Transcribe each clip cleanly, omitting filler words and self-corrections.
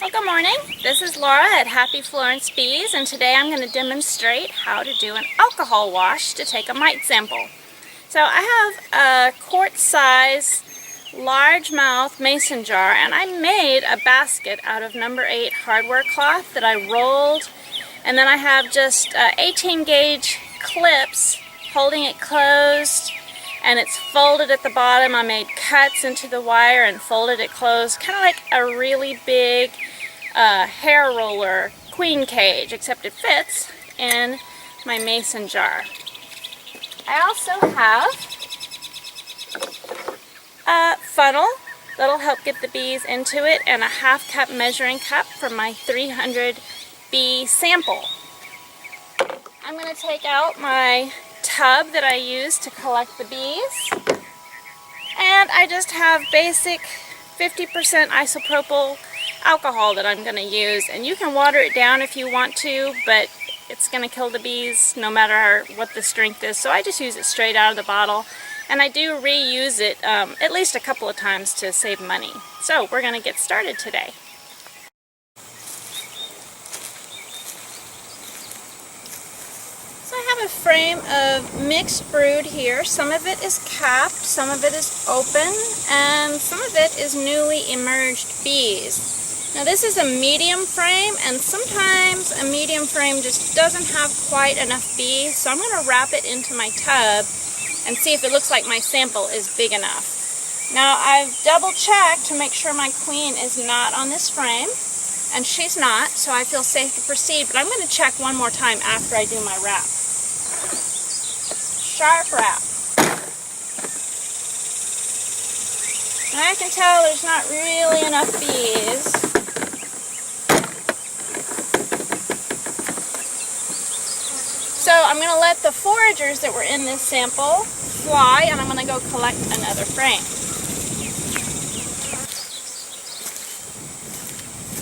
Well, good morning. This is Laura at Happy Florence Bees, and today I'm going to demonstrate how to do an alcohol wash to take a mite sample. So I have a quart-size largemouth mason jar, and I made a basket out of number 8 hardware cloth that I rolled, and then I have just 18 gauge clips holding it closed, and it's folded at the bottom. I made cuts into the wire and folded it closed, kind of like a really big hair roller queen cage, except it fits in my mason jar. I also have a funnel that'll help get the bees into it, and a 1/2 cup measuring cup for my 300 bee sample. I'm going to take out my tub that I use to collect the bees, and I just have basic 50% isopropyl alcohol that I'm going to use, and you can water it down if you want to, but it's going to kill the bees no matter what the strength is, so I just use it straight out of the bottle, and I do reuse it at least a couple of times to save money. So we're going to get started today. So I have a frame of mixed brood here. Some of it is capped, some of it is open, and some of it is newly emerged bees. Now this is a medium frame, and sometimes a medium frame just doesn't have quite enough bees, so I'm going to wrap it into my tub and see if it looks like my sample is big enough. Now I've double checked to make sure my queen is not on this frame, and she's not, so I feel safe to proceed, but I'm going to check one more time after I do my wrap. Sharp wrap. And I can tell there's not really enough bees. So I'm going to let the foragers that were in this sample fly, and I'm going to go collect another frame.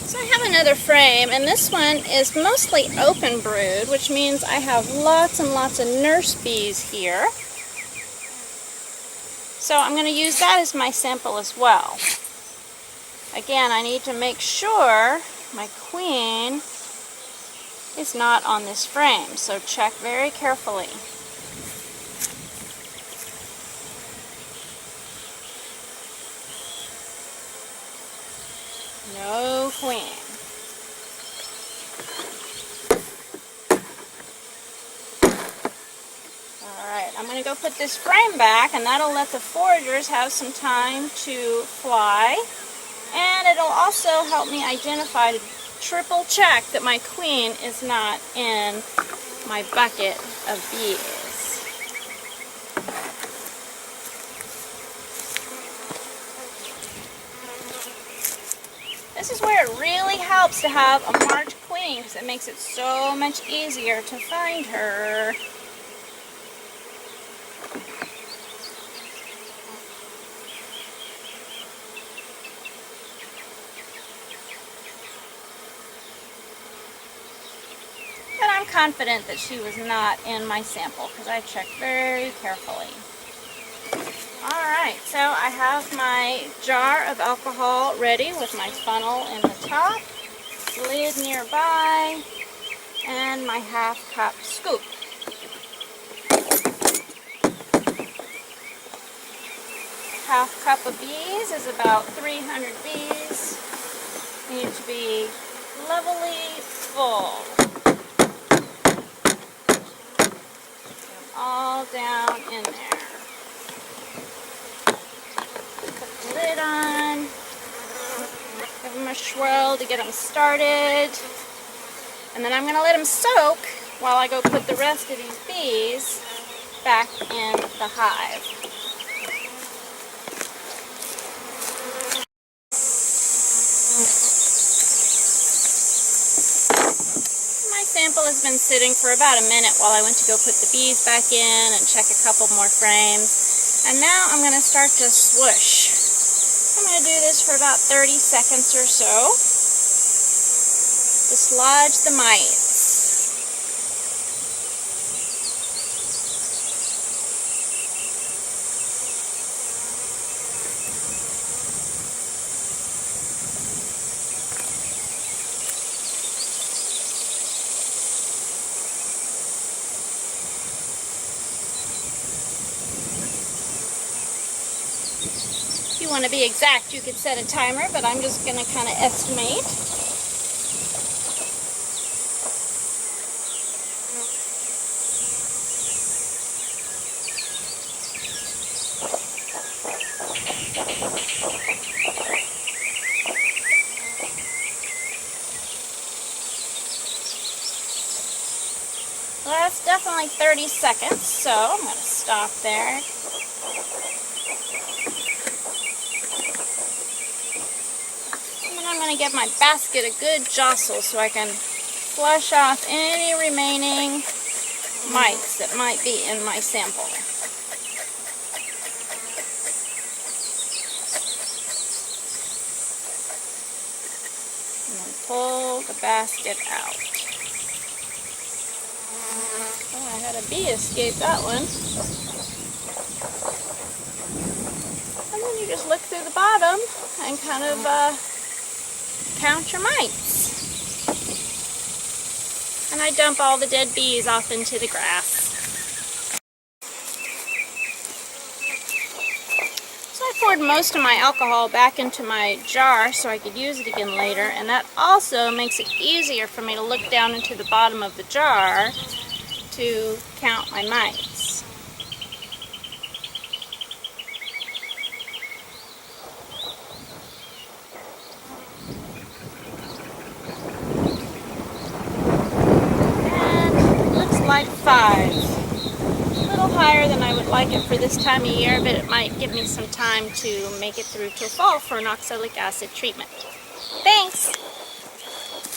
So I have another frame, and this one is mostly open brood, which means I have lots and lots of nurse bees here. So I'm going to use that as my sample as well. Again, I need to make sure my queen is not on this frame, so check very carefully. No queen. Alright, I'm going to go put this frame back, and that'll let the foragers have some time to fly, and it'll also help me identify, triple check that my queen is not in my bucket of bees. This is where it really helps to have a marked queen, because it makes it so much easier to find her. But I'm confident that she was not in my sample, because I checked very carefully. Alright, so I have my jar of alcohol ready with my funnel in the top, lid nearby, and my 1/2 cup scoop. Half cup of bees is about 300 bees. Need to be levelly full. Get them all down in there. Put the lid on. Give them a swirl to get them started. And then I'm going to let them soak while I go put the rest of these bees back in the hive. My sample has been sitting for about a minute while I went to go put the bees back in and check a couple more frames. And now I'm going to start to swoosh. I'm going to do this for about 30 seconds or so. Dislodge the mites. want to be exact, you could set a timer, but I'm just going to kind of estimate. Well, that's definitely 30 seconds, so I'm going to stop there. And then I'm going to give my basket a good jostle so I can flush off any remaining mites that might be in my sample. And then pull the basket out. Oh, I had a bee escape that one. And then you just look through the bottom and kind of count your mites. And I dump all the dead bees off into the grass. So I poured most of my alcohol back into my jar so I could use it again later, and that also makes it easier for me to look down into the bottom of the jar to count my mites. And looks like 5. A little higher than I would like it for this time of year, but it might give me some time to make it through till fall for an oxalic acid treatment. Thanks!